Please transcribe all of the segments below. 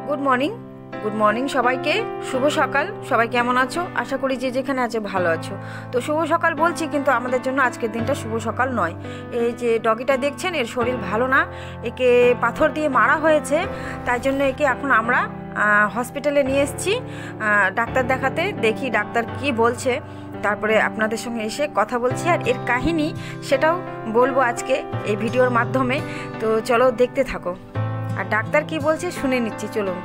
Good morning সবাইকে। শুভ সকাল। সবাই কেমন আছো? আশা করি যে যেখানে আছে ভালো আছো। তো শুভ সকাল বলছি, কিন্তু আমাদের জন্য আজকের দিনটা শুভ সকাল নয়। এই যে ডগিটা দেখছেন, এর শরীর ভালো না, একে পাথর দিয়ে মারা হয়েছে। তাই জন্য একে এখন আমরা হসপিটালে নিয়ে এসেছি ডাক্তার দেখাতে। দেখি ডাক্তার কি বলছে, তারপরে আপনাদের সঙ্গে এসে কথা বলছি। আর এর কাহিনী সেটাও বলবো আজকে এই ভিডিওর মাধ্যমে। তো চলো দেখতে থাকো, আর ডাক্তার কি বলছে শুনে নিচ্ছি। চলুন।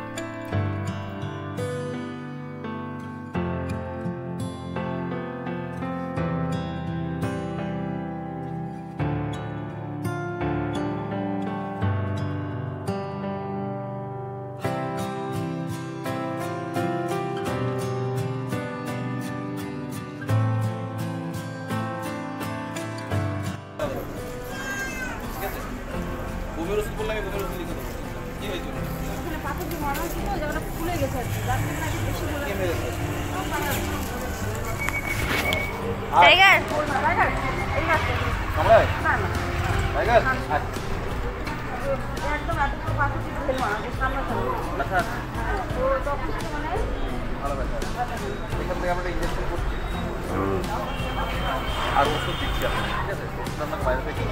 আর ওষুধ দিচ্ছি আপনি, ঠিক আছে? ওষুধ আপনাকে বাইরে থেকে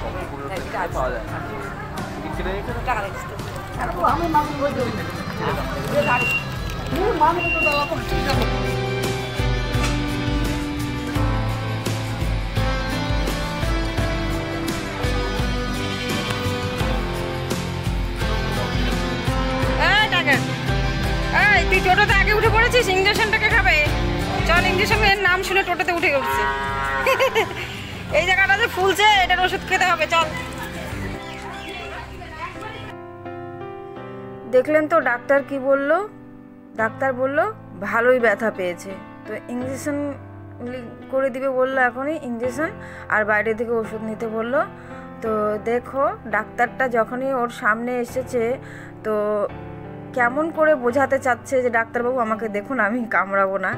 পাওয়া যায়। তুই টোটোতে আগে উঠে পড়েছিস, ইঞ্জেকশনটাকে খাবে। চল, ইঞ্জেকশনের নাম শুনে টোটোতে উঠে উঠছে। এই জায়গাটা যে ফুলছে, এটার ওষুধ খেতে হবে। চল। দেখলেন তো ডাক্তার কি বলল? ডাক্তার বলল ভালোই ব্যথা পেয়েছে, তো ইঞ্জেকশন করে দিবে বললো এখনই, ইঞ্জেকশন, আর বাইরে থেকে ওষুধ নিতে বললো। তো দেখো, ডাক্তারটা যখনই ওর সামনে এসেছে, তো কেমন করে বোঝাতে চাচ্ছে যে ডাক্তারবাবু আমাকে দেখুন, আমি কামড়াবো না,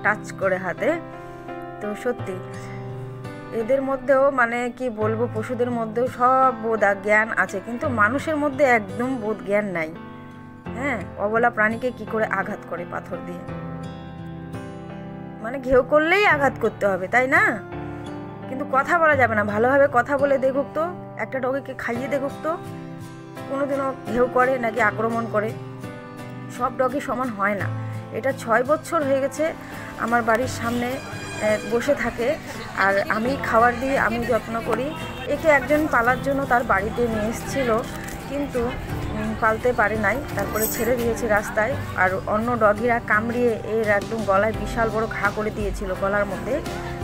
টাচ করে হাতে। তো সত্যি এদের মধ্যেও মানে কি বলবো, পশুদের মধ্যেও সব বোধ জ্ঞান আছে, কিন্তু মানুষের মধ্যে একদম বোধ জ্ঞান নাই। হ্যাঁ, অবলা প্রাণীকে কি করে আঘাত করে পাথর দিয়ে, মানে ঘেউ করলেই আঘাত করতে হবে, তাই না? কিন্তু কথা বলা যাবে না। ভালোভাবে কথা বলে দেখুক তো, একটা ডগিকে খাইয়ে দেখুক তো কোনোদিনও ঘেউ করে নাকি আক্রমণ করে। সব ডগই সমান হয় না। এটা 6 বছর হয়ে গেছে আমার বাড়ির সামনে বসে থাকে, আর আমি খাবার দিই, আমি যত্ন করি। একে একজন পালার জন্য তার বাড়িতে নিয়ে এসেছিল, কিন্তু পালতে পারে নাই, তারপরে ছেড়ে দিয়েছে রাস্তায়। আর অন্য ডগিরা কামড়িয়ে এর একদম গলায় বিশাল বড় ঘা করে দিয়েছিল গলার মধ্যে।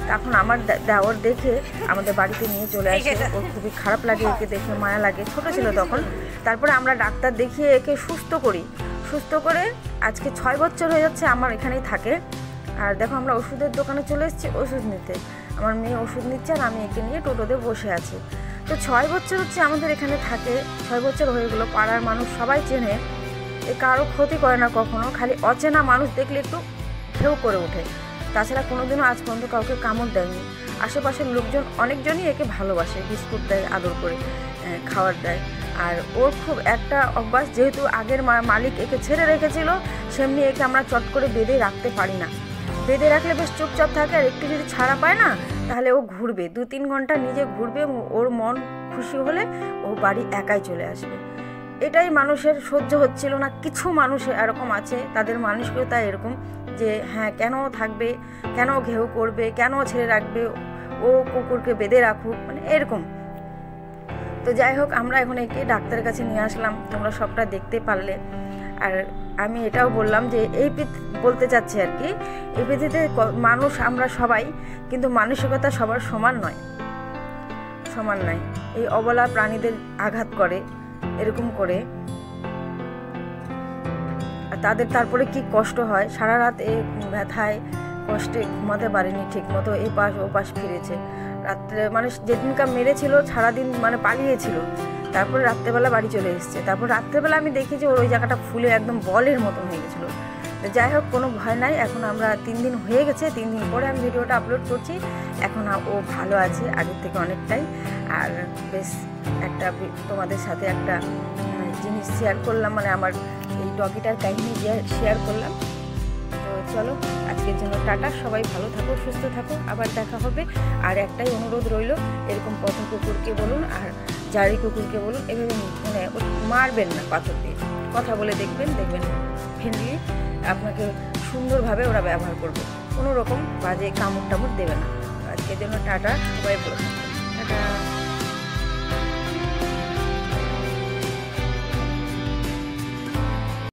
তখন আমার দেওর দেখে আমাদের বাড়িতে নিয়ে চলে আসে। ওর খুবই খারাপ লাগে, একে দেখে মায়া লাগে, ছোট ছিল তখন। তারপরে আমরা ডাক্তার দেখিয়ে একে সুস্থ করে আজকে 6 বছর হয়ে যাচ্ছে আমার এখানেই থাকে। আর দেখো, আমরা ওষুধের দোকানে চলে এসেছি ওষুধ নিতে। আমার মেয়ে ওষুধ নিচ্ছে, আর আমি একে নিয়ে টোটোতে বসে আছি। তো 6 বছর হচ্ছে আমাদের এখানে থাকে, 6 বছর হয়ে গেলো। পাড়ার মানুষ সবাই চেনে, এ কারো ক্ষতি করে না কখনো, খালি অচেনা মানুষ দেখলে একটু ঘেউ করে ওঠে। তাছাড়া কোনোদিনও আজ পর্যন্ত কাউকে কামড় দেয়নি। আশেপাশের লোকজন অনেকজনই একে ভালোবাসে, বিস্কুট দেয়, আদর করে খাবার দেয়। আর ওর খুব একটা অভ্যাস, যেহেতু আগের মালিক একে ছেড়ে রেখেছিল, সেমনি একে আমরা চট করে বেঁধে রাখতে পারি না। বেঁধে রাখলে বেশ চুপচাপ থাকে, আর একটু যদি ছাড়া পায় না, তাহলে ও ঘুরবে, 2-3 ঘন্টা নিজে ঘুরবে। ওর মন খুশি হলে ও বাড়ি একাই চলে আসবে। এটাই মানুষের সহ্য হচ্ছিল না। কিছু মানুষ এরকম আছে, তাদের মানসিকতা এরকম যে হ্যাঁ, কেন থাকবে, কেন ঘেউ করবে, কেন ছেড়ে রাখবে, ও কুকুরকে বেঁধে রাখুক, মানে এরকম। তো যাই হোক, আমরা এখন একে ডাক্তারের কাছে নিয়ে আসলাম, তোমরা সবটা দেখতে পারলে। আর আমি এটাও বললাম যে বলতে চাচ্ছি আর কি, এই পৃথিবীতে মানুষ আমরা সবাই, কিন্তু মানসিকতা সবার সমান নয়। এই অবলা প্রাণীদের আঘাত করে এরকম করে, আর তাদের তারপরে কি কষ্ট হয়। সারা রাত এই ব্যথায় কষ্টে ঘুমাতে পারেনি ঠিক মতো, এই পাশ ও পাশ ফিরেছে। রাত্রে মানে যেদিনকার মেরেছিল সারাদিন মানে পালিয়েছিল, তারপরে রাত্রেবেলা বাড়ি চলে এসছে। তারপর রাত্রেবেলা আমি দেখি যে ওই জায়গাটা ফুলে একদম বলের মতন হয়ে গেছিলো। যাই হোক, কোনো ভয় নাই। এখন আমরা 3 দিন হয়ে গেছে, 3 দিন পরে আমি ভিডিওটা আপলোড করছি। এখন ও ভালো আছে আগের থেকে অনেকটাই। আর বেশ একটা তোমাদের সাথে একটা জিনিস শেয়ার করলাম, মানে আমার এই ডগিটার কাহিনী শেয়ার করলাম। তো চলো আজকের জন্য টাটা, সবাই ভালো থাকো, সুস্থ থাকো, আবার দেখা হবে। আর একটাই অনুরোধ রইল, এরকম পথ কুকুরকে বলুন আর জারি কুকুরকে বলুন এভাবে মানে মারবেন না, পাথর দিয়ে কথা বলে দেখবেন ফ্রেন্ডলি আপনাকে সুন্দরভাবে ওরা ব্যবহার করবে, কোনো রকম বাজে কামড় টামড় দেবে না। আজকের জন্য টাটা, সবাই ভালো থাকবেন, টাটা।